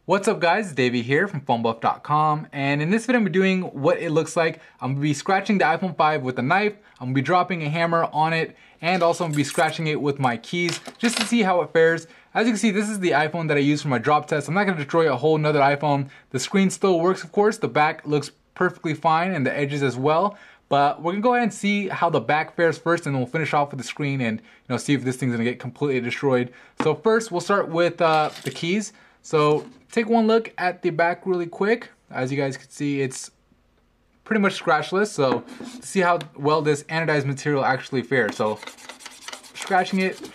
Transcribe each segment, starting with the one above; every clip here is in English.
What's up guys, Davey here from phonebuff.com, and in this video I'm going to be doing what it looks like. I'm going to be scratching the iPhone 5 with a knife, I'm going to be dropping a hammer on it, and also I'm going to be scratching it with my keys just to see how it fares. As you can see, this is the iPhone that I use for my drop test. I'm not going to destroy a whole nother iPhone. The screen still works, of course, the back looks perfectly fine and the edges as well. But we're gonna go ahead and see how the back fares first, and then we'll finish off with the screen and see if this thing's gonna get completely destroyed. So first, we'll start with the keys. So take one look at the back really quick. As you guys can see, it's pretty much scratchless. So to see how well this anodized material actually fares. So scratching it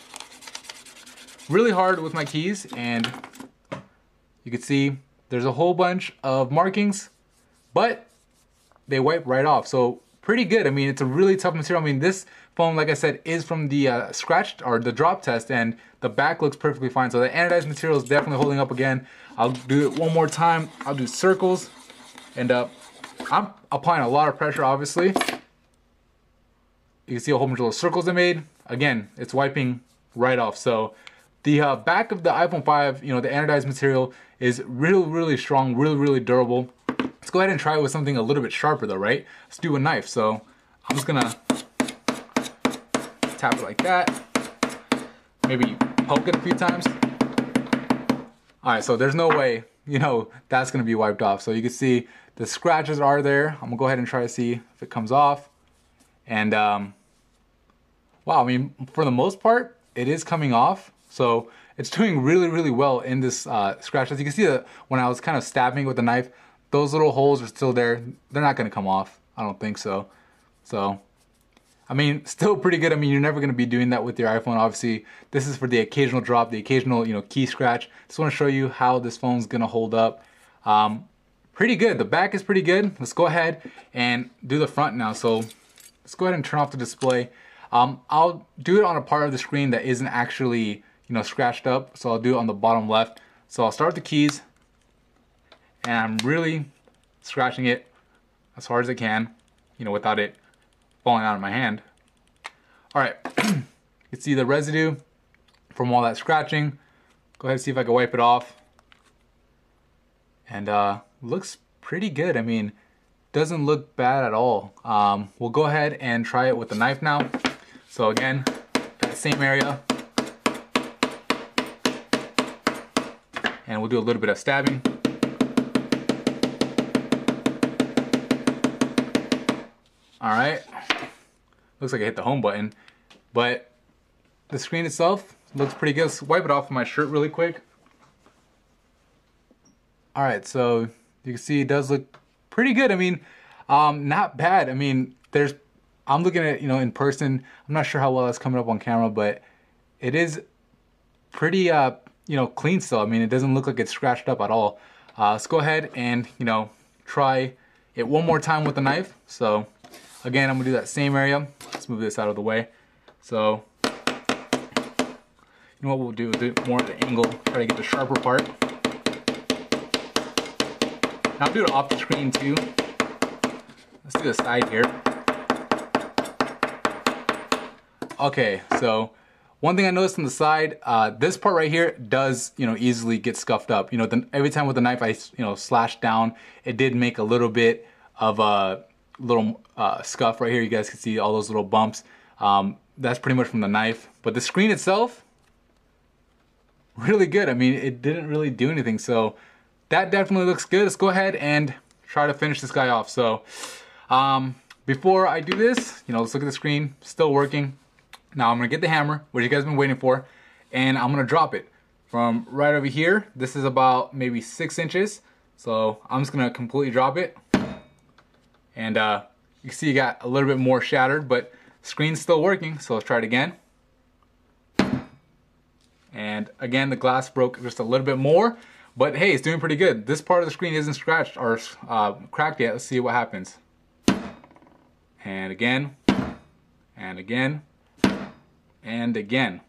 really hard with my keys, and you can see there's a whole bunch of markings, but they wipe right off. So pretty good. I mean, it's a really tough material. I mean, this foam, like I said, is from the scratched or the drop test, and the back looks perfectly fine. So the anodized material is definitely holding up again. I'll do it one more time. I'll do circles, and I'm applying a lot of pressure, obviously. You can see a whole bunch of those circles I made. Again, it's wiping right off. So the back of the iPhone 5, the anodized material is really strong, really durable. Let's go ahead and try it with something a little bit sharper though, right? Let's do a knife. So I'm just gonna tap it like that. Maybe poke it a few times. All right, so there's no way, that's gonna be wiped off. So you can see the scratches are there. I'm gonna go ahead and try to see if it comes off. And wow, I mean, for the most part, it is coming off. So it's doing really well in this scratch. As you can see, when I was kind of stabbing with the knife, those little holes are still there. They're not gonna come off. I don't think so. So, I mean, still pretty good. I mean, you're never gonna be doing that with your iPhone. Obviously, this is for the occasional drop, the occasional, key scratch. Just wanna show you how this phone's gonna hold up. Pretty good. The back is pretty good. Let's go ahead and do the front now. So, let's go ahead and turn off the display. I'll do it on a part of the screen that isn't actually, scratched up. So I'll do it on the bottom left. So I'll start with the keys, and I'm really scratching it as hard as I can, without it falling out of my hand. All right, you can see the residue from all that scratching. Go ahead and see if I can wipe it off. And looks pretty good. I mean, doesn't look bad at all. We'll go ahead and try it with the knife now. So again, that same area. And we'll do a little bit of stabbing. All right, looks like I hit the home button, but the screen itself looks pretty good. Let's wipe it off of my shirt really quick. All right, so you can see it does look pretty good. I mean, not bad. I mean, I'm looking at it, in person. I'm not sure how well that's coming up on camera, but it is pretty, clean still. I mean, it doesn't look like it's scratched up at all. Let's go ahead and, try it one more time with the knife. So again, I'm gonna do that same area. Let's move this out of the way. So, what we'll do is do it more at the angle, try to get the sharper part. Now I'll do it off the screen too. Let's do the side here. Okay, so one thing I noticed on the side, this part right here does, easily get scuffed up. Every time with the knife I, slashed down, it did make a little bit of a little scuff right here. You guys can see all those little bumps. That's pretty much from the knife. But the screen itself, really good. I mean, it didn't really do anything. So that definitely looks good. Let's go ahead and try to finish this guy off. So before I do this, let's look at the screen, still working. Now I'm gonna get the hammer, which you guys have been waiting for, and I'm gonna drop it from right over here. This is about maybe 6 inches. So I'm just gonna completely drop it. And you can see you got a little bit more shattered, but screen's still working. So let's try it again. And again, the glass broke just a little bit more, but hey, it's doing pretty good. This part of the screen isn't scratched or cracked yet. Let's see what happens. And again, and again, and again.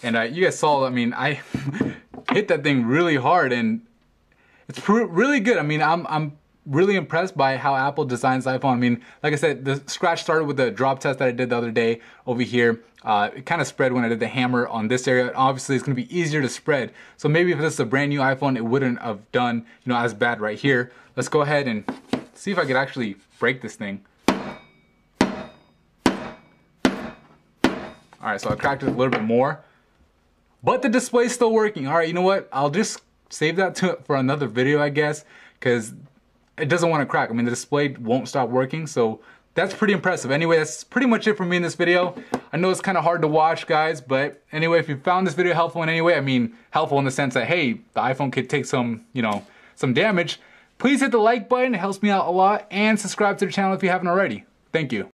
And you guys saw, I mean, I hit that thing really hard, and it's really good. I mean, I'm really impressed by how Apple designs the iPhone. I mean, like I said, the scratch started with the drop test that I did the other day over here. It kind of spread when I did the hammer on this area. Obviously, it's going to be easier to spread. So maybe if this is a brand new iPhone, it wouldn't have done, you know, as bad right here. Let's go ahead and see if I could actually break this thing. All right, so I cracked it a little bit more, but the display's still working. All right, you know what? I'll just save that for another video, I guess, because it doesn't want to crack. I mean, the display won't stop working, so that's pretty impressive. Anyway, that's pretty much it for me in this video. I know it's kind of hard to watch, guys, but anyway, if you found this video helpful in any way, I mean, helpful in the sense that, hey, the iPhone could take some, you know, some damage, please hit the like button. It helps me out a lot, and subscribe to the channel if you haven't already. Thank you.